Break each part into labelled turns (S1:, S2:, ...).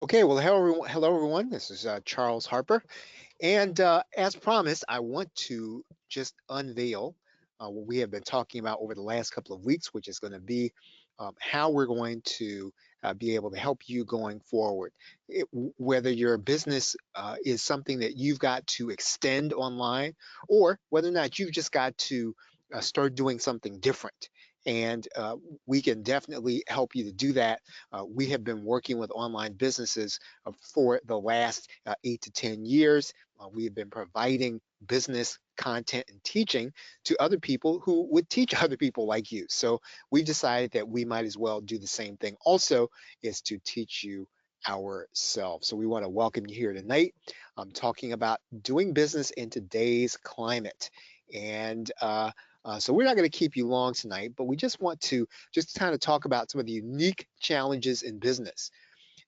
S1: Okay, well, hello everyone. This is Charles Harper, and as promised, I want to just unveil what we have been talking about over the last couple of weeks, which is going to be how we're going to be able to help you going forward. Whether your business is something that you've got to extend online, or whether or not you've just got to start doing something different. And we can definitely help you to do that. We have been working with online businesses for the last 8 to 10 years. We have been providing business content and teaching to other people who would teach other people like you. So we've decided that we might as well do the same thing also, is to teach you ourselves. So we want to welcome you here tonight. I'm talking about doing business in today's climate. And so we're not going to keep you long tonight, but we just want to just kind of talk about some of the unique challenges in business.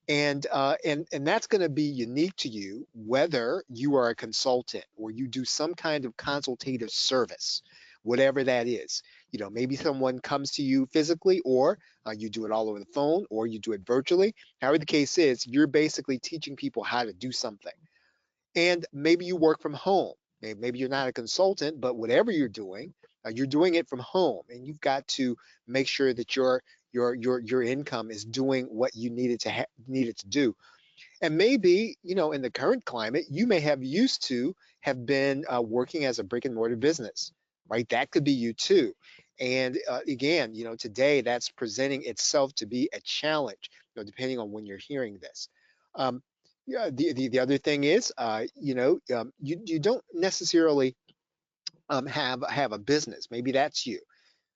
S1: And that's going to be unique to you, whether you are a consultant or you do some kind of consultative service, whatever that is. Maybe someone comes to you physically, or you do it all over the phone, or you do it virtually. However the case is, you're basically teaching people how to do something. And maybe you work from home. Maybe you're not a consultant, but whatever you're doing it from home, and you've got to make sure that your income is doing what you needed to do. And maybe, in the current climate, you may have used to have been working as a brick and mortar business, right? That could be you too. And again, today that's presenting itself to be a challenge, depending on when you're hearing this. Um, yeah, the other thing is, you don't necessarily have a business. Maybe that's you,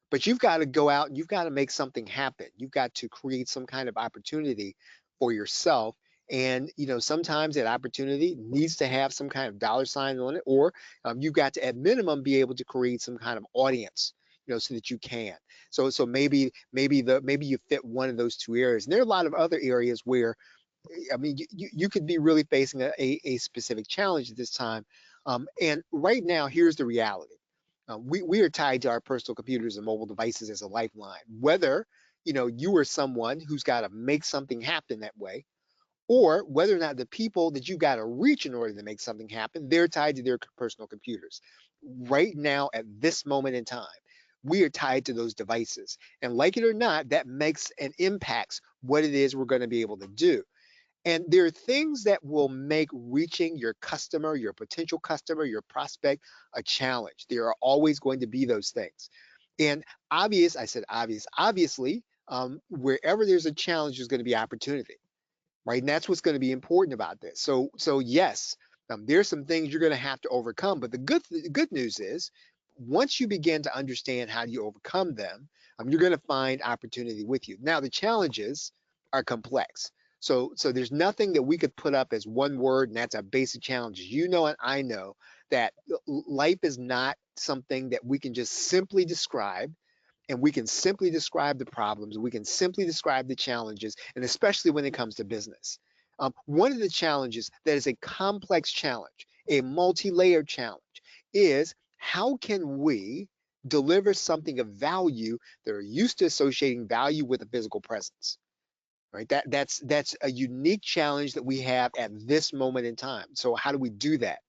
S1: but you've got to go out and you've got to make something happen. You've got to create some kind of opportunity for yourself. And sometimes that opportunity needs to have some kind of dollar sign on it, or you've got to, at minimum, be able to create some kind of audience, so that you can. So maybe you fit one of those two areas. And there are a lot of other areas where, I mean, you could be really facing a specific challenge at this time. And right now, here's the reality. We are tied to our personal computers and mobile devices as a lifeline. Whether, you are someone who's got to make something happen that way, or whether or not the people that you got to reach in order to make something happen, they're tied to their personal computers. Right now, at this moment in time, we are tied to those devices. And like it or not, that makes and impacts what it is we're going to be able to do. And there are things that will make reaching your customer, your potential customer, your prospect a challenge. There are always going to be those things. And I said obviously, wherever there's a challenge, there's going to be opportunity, right? And that's what's going to be important about this. So yes, there's some things you're going to have to overcome. But the good news is, once you begin to understand how you overcome them, you're going to find opportunity with you. Now the challenges are complex. So there's nothing that we could put up as one word, and that's our basic challenges. And I know that life is not something that we can just simply describe, and we can simply describe the problems, we can simply describe the challenges, and especially when it comes to business. One of the challenges that is a complex challenge, a multi-layered challenge, is how can we deliver something of value that are used to associating value with a physical presence? Right? That's a unique challenge that we have at this moment in time. So how do we do that?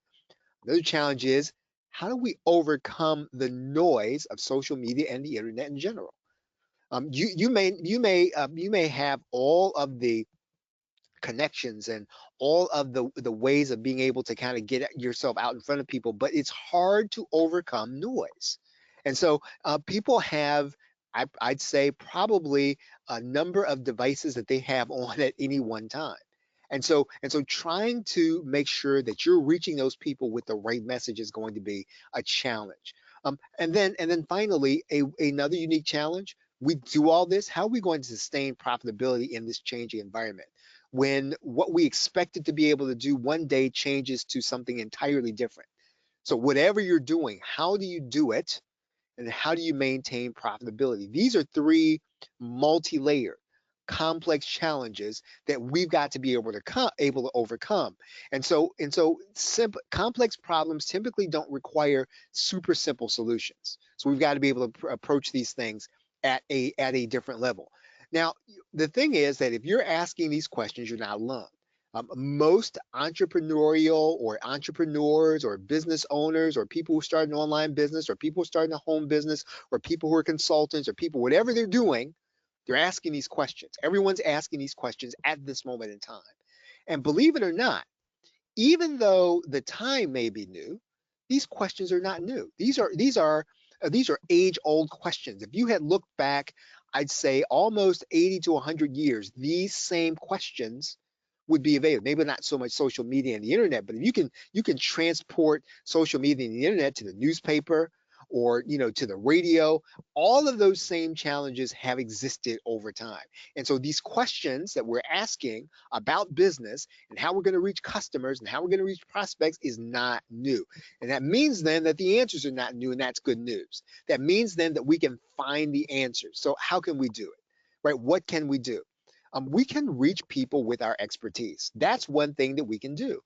S1: Another challenge is, how do we overcome the noise of social media and the internet in general? You may have all of the connections and all of the ways of being able to kind of get yourself out in front of people, but it's hard to overcome noise. And so people have, I'd say, probably a number of devices that they have on at any one time. And so trying to make sure that you're reaching those people with the right message is going to be a challenge. And then finally, another unique challenge. We do all this. How are we going to sustain profitability in this changing environment, when what we expected to be able to do one day changes to something entirely different? So whatever you're doing, how do you do it, and how do you maintain profitability? These are three multi-layered, complex challenges that we've got to be able to overcome. And so simple complex problems typically don't require super simple solutions. So we've got to be able to approach these things at a different level. Now, the thing is that if you're asking these questions, you're not alone. Most entrepreneurial or entrepreneurs or business owners or people who start an online business or people starting a home business or people who are consultants or people, whatever they're doing, they're asking these questions. Everyone's asking these questions at this moment in time. And believe it or not, even though the time may be new, these questions are not new. These are age-old questions. If you had looked back, I'd say almost 80 to 100 years, these same questions would be available. Maybe not so much social media and the internet, but if you can transport social media and the internet to the newspaper or to the radio, all of those same challenges have existed over time. And so these questions that we're asking about business and how we're going to reach customers and how we're going to reach prospects is not new. And that means then that the answers are not new, and that's good news. That means then that we can find the answers. So how can we do it? Right? What can we do? We can reach people with our expertise. That's one thing that we can do.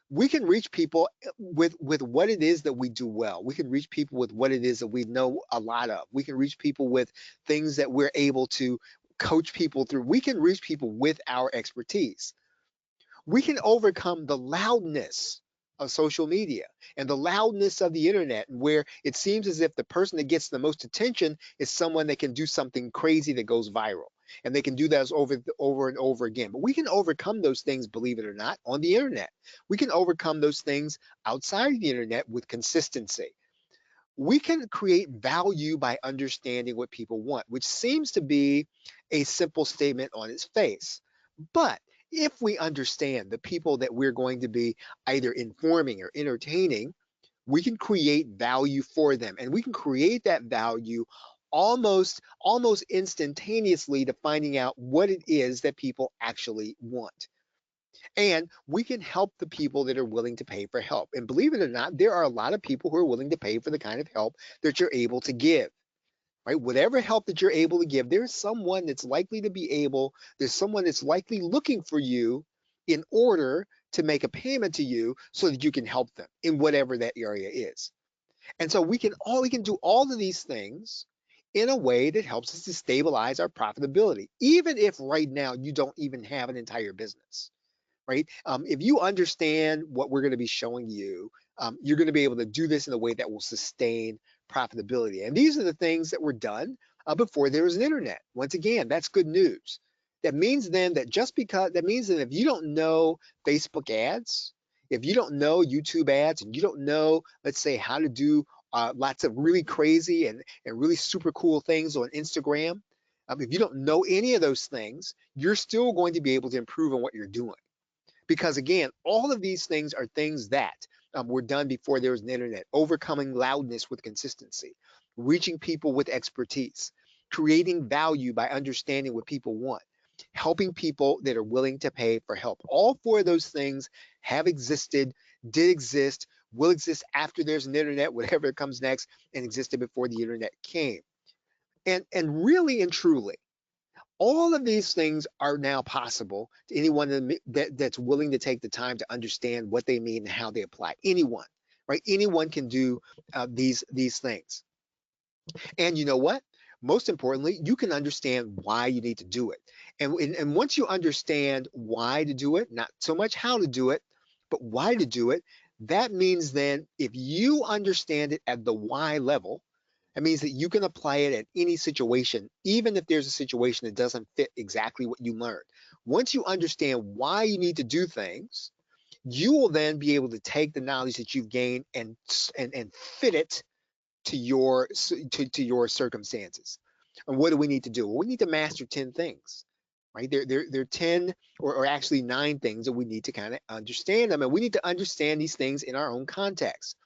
S1: We can reach people with what it is that we do well. We can reach people with what it is that we know a lot of. We can reach people with things that we're able to coach people through. We can reach people with our expertise. We can overcome the loudness of social media and the loudness of the internet, where it seems as if the person that gets the most attention is someone that can do something crazy that goes viral. And they can do that over and over again. But we can overcome those things, believe it or not, on the internet. We can overcome those things outside of the internet with consistency. We can create value by understanding what people want, which seems to be a simple statement on its face. But if we understand the people that we're going to be either informing or entertaining, we can create value for them. And we can create that value almost instantaneously to finding out what it is that people actually want. And we can help the people that are willing to pay for help. And believe it or not, there are a lot of people who are willing to pay for the kind of help that you're able to give. Right? Whatever help that you're able to give, there's someone that's likely to be able, there's someone that's likely looking for you in order to make a payment to you so that you can help them in whatever that area is. And so we can do all of these things in a way that helps us to stabilize our profitability, even if right now you don't even have an entire business. Right? If you understand what we're going to be showing you, you're going to be able to do this in a way that will sustain profitability. And these are the things that were done before there was an internet. Once again, that's good news. That means then that that means that if you don't know Facebook ads, if you don't know YouTube ads, and you don't know, let's say, how to do lots of really crazy and really super cool things on Instagram, if you don't know any of those things, you're still going to be able to improve on what you're doing. Because again, all of these things are things that were done before there was an internet. Overcoming loudness with consistency, reaching people with expertise, creating value by understanding what people want, helping people that are willing to pay for help. All four of those things have existed, did exist, will exist after there's an internet, whatever comes next, and existed before the internet came. And really and truly, all of these things are now possible to anyone that's willing to take the time to understand what they mean and how they apply. Anyone, right? Anyone can do these things. And you know what? Most importantly, you can understand why you need to do it. And once you understand why to do it, not so much how to do it, but why to do it, that means then if you understand it at the why level, it means that you can apply it at any situation, even if there's a situation that doesn't fit exactly what you learned. Once you understand why you need to do things, you will then be able to take the knowledge that you've gained and fit it to your circumstances. And what do we need to do? Well, we need to master 10 things. Right? There are 10 or actually 9 things that we need to kind of understand them. And we need to understand these things in our own context.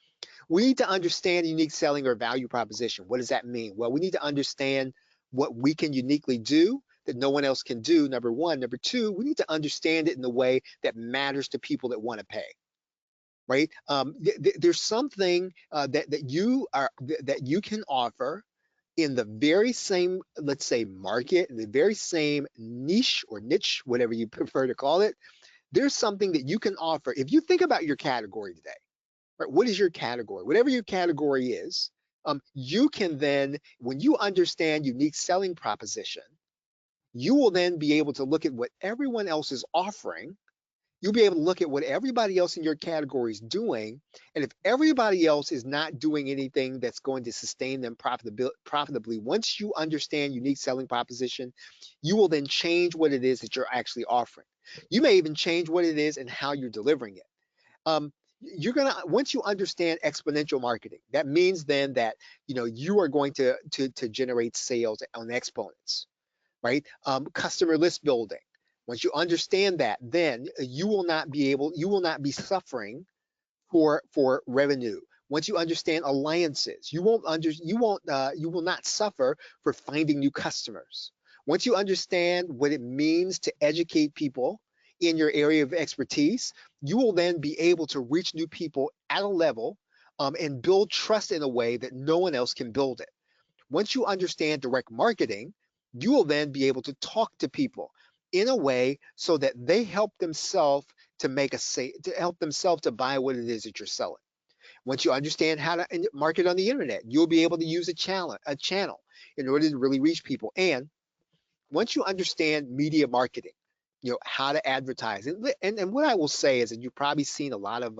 S1: We need to understand unique selling or value proposition. What does that mean? Well, we need to understand what we can uniquely do that no one else can do, number one. Number two, we need to understand it in a way that matters to people that want to pay. Right? There's something that you can offer in the very same, let's say, market, in the very same niche, whatever you prefer to call it. There's something that you can offer. If you think about your category today, right? What is your category? Whatever your category is, you can then, when you understand unique selling proposition, you will then be able to look at what everyone else is offering You'll be able to look at what everybody else in your category is doing. And if everybody else is not doing anything that's going to sustain them profitably, once you understand unique selling proposition, you will then change what it is that you're actually offering. You may even change what it is and how you're delivering it. You're gonna once you understand exponential marketing, that means then that you are going to generate sales on exponents, right? Customer list building. Once you understand that, then you will not be suffering for revenue. Once you understand alliances, you will not suffer for finding new customers. Once you understand what it means to educate people in your area of expertise, you will then be able to reach new people at a level and build trust in a way that no one else can build it. Once you understand direct marketing, you will then be able to talk to people in a way so that they help themselves to help themselves to buy what it is that you're selling. Once you understand how to market on the internet, you'll be able to use a channel in order to really reach people. And once you understand media marketing, how to advertise. And what I will say is that you've probably seen a lot of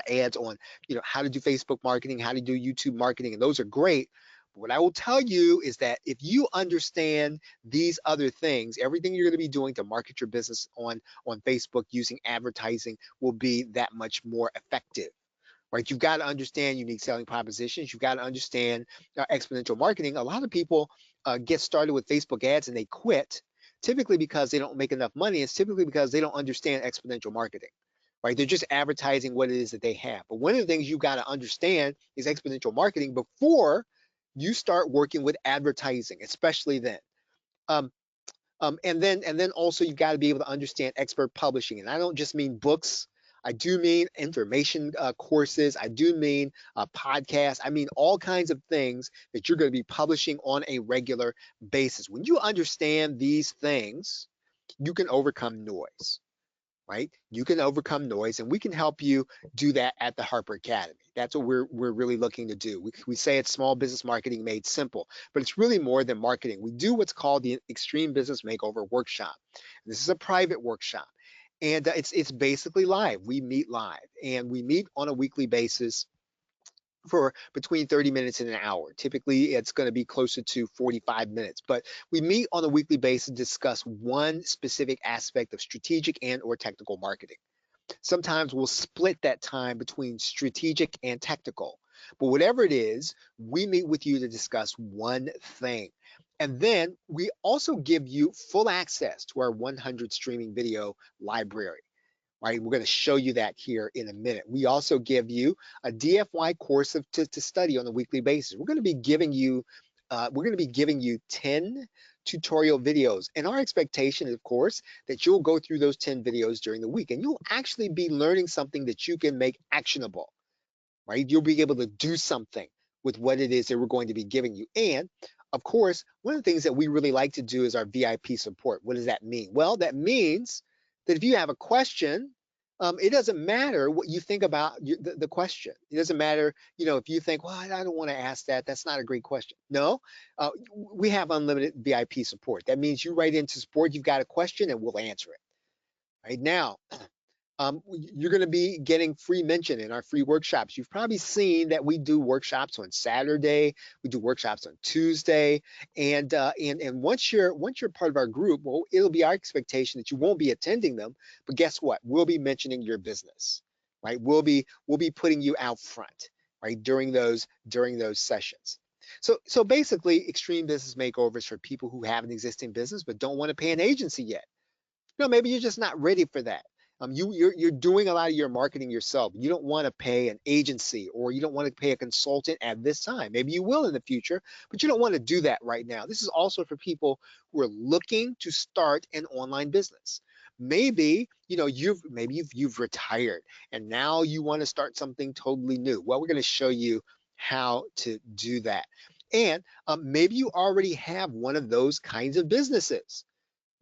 S1: ads on, how to do Facebook marketing, how to do YouTube marketing, and those are great. But what I will tell you is that if you understand these other things, everything you're going to be doing to market your business on Facebook using advertising will be that much more effective. Right? You've got to understand unique selling propositions. You've got to understand exponential marketing. A lot of people get started with Facebook ads and they quit, typically because they don't make enough money. It's typically because they don't understand exponential marketing, right? They're just advertising what it is that they have. But one of the things you've got to understand is exponential marketing before you start working with advertising, especially then. Um, and then also you've got to be able to understand expert publishing. And I don't just mean books. I do mean information courses. I do mean podcasts. I mean all kinds of things that you're going to be publishing on a regular basis. When you understand these things, you can overcome noise, right? You can overcome noise, and we can help you do that at the Harper Academy. That's what we're really looking to do. We say it's small business marketing made simple, but it's really more than marketing. We do what's called the Extreme Business Makeover Workshop. This is a private workshop, and it's basically live. We meet live, and we meet on a weekly basis for between 30 minutes and an hour. Typically, it's going to be closer to 45 minutes, but we meet on a weekly basis to discuss one specific aspect of strategic and or technical marketing. Sometimes we'll split that time between strategic and technical, but whatever it is, we meet with you to discuss one thing. And then we also give you full access to our 100 streaming video library, right? We're going to show you that here in a minute. We also give you a DFY course to study on a weekly basis. We're going to be giving you 10 tutorial videos. And our expectation is, of course, that you'll go through those 10 videos during the week and you'll actually be learning something that you can make actionable, right? You'll be able to do something with what it is that we're going to be giving you. And of course, one of the things that we really like to do is our VIP support. What does that mean? Well, that means that if you have a question, it doesn't matter what you think about the question. It doesn't matter, if you think, well, I don't want to ask that. That's not a great question. No, we have unlimited VIP support. That means you write into support, you've got a question, and we'll answer it. Right now, you're going to be getting free mention in our free workshops. You've probably seen that we do workshops on Saturday, we do workshops on Tuesday, and once you're part of our group, well, it'll be our expectation that you won't be attending them, but guess what? We'll be mentioning your business, right? We'll be putting you out front, right, during those sessions. So basically, extreme business makeovers for people who have an existing business but don't want to pay an agency yet. Maybe you're just not ready for that. You're doing a lot of your marketing yourself. You don't want to pay an agency or you don't want to pay a consultant at this time. Maybe you will in the future, but you don't want to do that right now. This is also for people who are looking to start an online business. Maybe you've retired and now you want to start something totally new. Well, we're going to show you how to do that. And maybe you already have one of those kinds of businesses,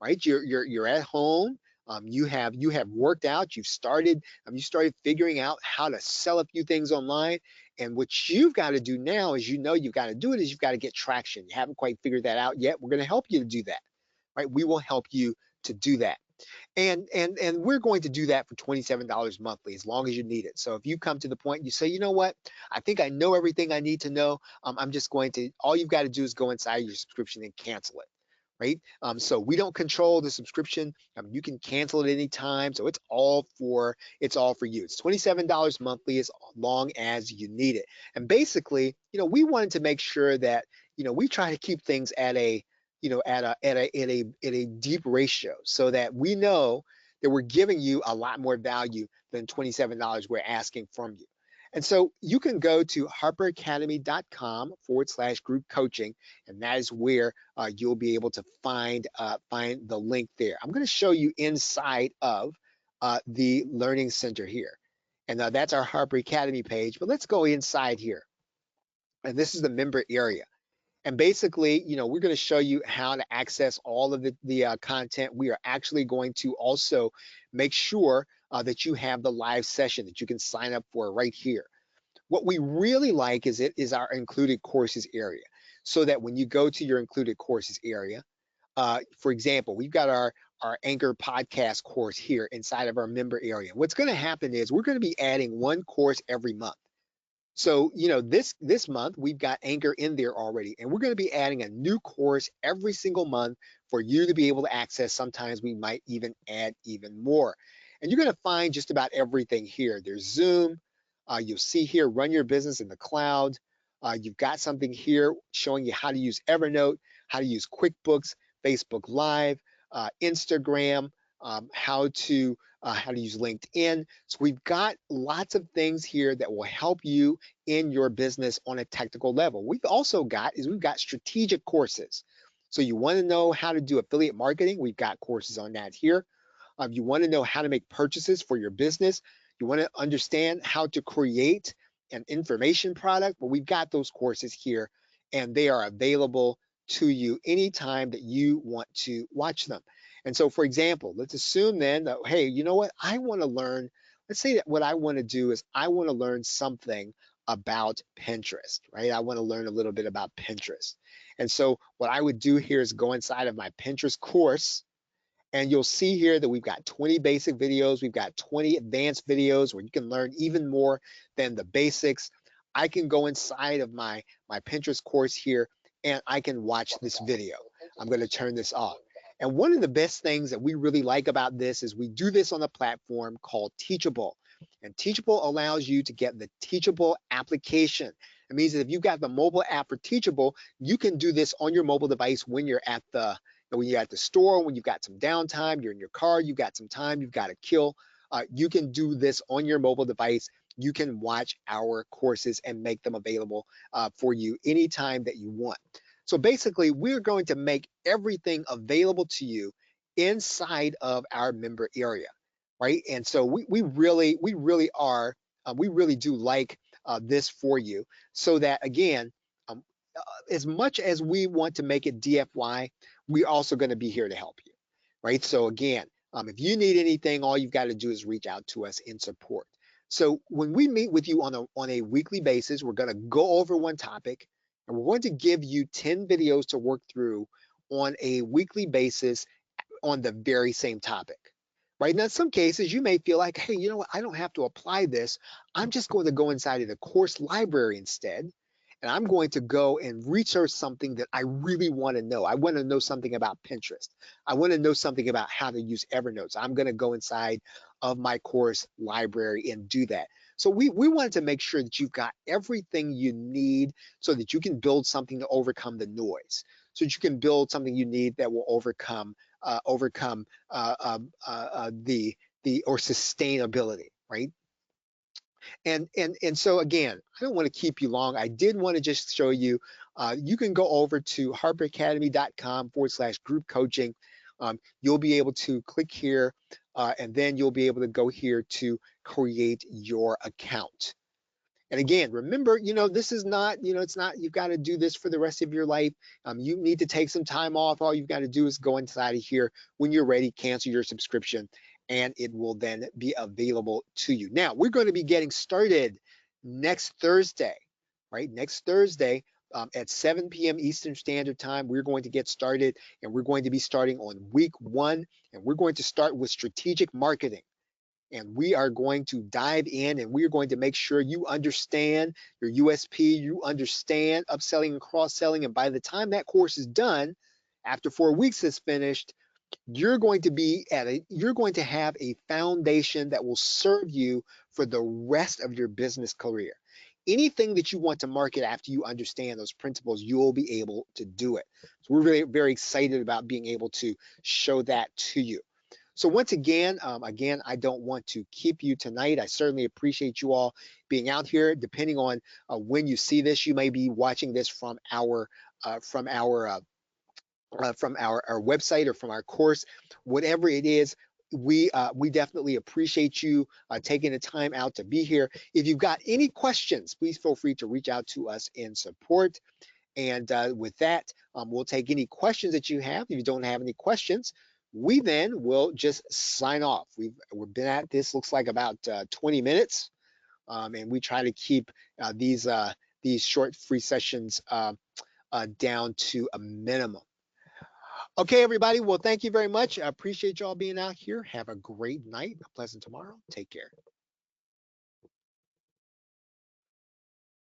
S1: right? You're at home. You have worked out. You started figuring out how to sell a few things online. And what you've got to do now is you've got to do it is you've got to get traction. You haven't quite figured that out yet. We're going to help you to do that, right? We will help you to do that. And we're going to do that for $27 monthly as long as you need it. So if you come to the point you say, you know what, I think I know everything I need to know. I'm just going to, all you've got to do is go inside your subscription and cancel it. Right. So we don't control the subscription. You can cancel it anytime. So it's all for you. It's $27 monthly as long as you need it. And basically, we wanted to make sure that, we try to keep things at a, at a deep ratio so that we know that we're giving you a lot more value than $27 we're asking from you. And so you can go to harperacademy.com/group coaching, and that is where you'll be able to find the link there. I'm going to show you inside of the Learning Center here. And that's our Harper Academy page, but let's go inside here. And this is the member area. And basically, we're going to show you how to access all of the content. We are actually going to also make sure that you have the live session that you can sign up for right here. What we really like is our included courses area, so that when you go to your included courses area, for example, we've got our Anchor podcast course here inside of our member area. What's going to happen is we're going to be adding one course every month. So, this month we've got Anchor in there already, and we're going to be adding a new course every single month for you to be able to access. Sometimes we might even add even more. And you're going to find just about everything here. There's Zoom. You'll see here, run your business in the cloud. You've got something here showing you how to use Evernote, how to use QuickBooks, Facebook Live, Instagram, how to use LinkedIn. So we've got lots of things here that will help you in your business on a technical level. We've got strategic courses. So you want to know how to do affiliate marketing? We've got courses on that here. You want to know how to make purchases for your business? You want to understand how to create an information product? Well, we've got those courses here, and they are available to you anytime that you want to watch them. And so, for example, let's assume then that, hey, you know what? I want to learn. Let's say that what I want to do is I want to learn something about Pinterest, right? I want to learn a little bit about Pinterest. And so what I would do here is go inside of my Pinterest course, and you'll see here that we've got 20 basic videos. We've got 20 advanced videos where you can learn even more than the basics. I can go inside of my Pinterest course here, and I can watch this video. I'm going to turn this off. And one of the best things that we really like about this is we do this on a platform called Teachable. And Teachable allows you to get the Teachable application. It means that if you've got the mobile app for Teachable, you can do this on your mobile device when you're at the store, when you've got some downtime, you're in your car, you've got some time, you've got to kill. You can do this on your mobile device. You can watch our courses and make them available for you anytime that you want. So basically, we're going to make everything available to you inside of our member area, right? And so we really do like this for you, so that again, as much as we want to make it DFY, we're also going to be here to help you, right? So again, if you need anything, all you've got to do is reach out to us in support. So when we meet with you on a weekly basis, we're going to go over one topic, and we're going to give you 10 videos to work through on a weekly basis on the very same topic. Right now, in some cases, you may feel like, hey, you know what? I don't have to apply this. I'm just going to go inside of the course library instead, and I'm going to go and research something that I really want to know. I want to know something about Pinterest. I want to know something about how to use Evernote. So I'm going to go inside of my course library and do that. So we wanted to make sure that you've got everything you need so that you can build something to overcome the noise, so that you can build something you need that will overcome sustainability, right? And so again, I don't want to keep you long. I did want to just show you, you can go over to harperacademy.com/group coaching. You'll be able to click here, and then you'll be able to go here to create your account. And again, remember, this is not, it's not, you've got to do this for the rest of your life. You need to take some time off. All you've got to do is go inside of here when you're ready, cancel your subscription, and it will then be available to you. Now, we're going to be getting started next Thursday, right? Next Thursday, at 7 p.m. Eastern Standard Time. We're going to get started, and we're going to be starting on week 1, and we're going to start with strategic marketing. And we are going to dive in, and we're going to make sure you understand your USP, you understand upselling and cross-selling. And by the time that course is done, after 4 weeks is finished, you're going to have a foundation that will serve you for the rest of your business career. Anything that you want to market after you understand those principles, you'll be able to do it. So we're very, very excited about being able to show that to you. So once again, I don't want to keep you tonight. I certainly appreciate you all being out here. Depending on when you see this, you may be watching this from our uh, from our uh, from our website or from our course, whatever it is. We definitely appreciate you taking the time out to be here. If you've got any questions, please feel free to reach out to us in support. And with that, we'll take any questions that you have. If you don't have any questions, we then will just sign off. We've been at this, looks like about 20 minutes, and we try to keep these short free sessions down to a minimum. Okay, everybody. Well, thank you very much. I appreciate y'all being out here. Have a great night, a pleasant tomorrow. Take care.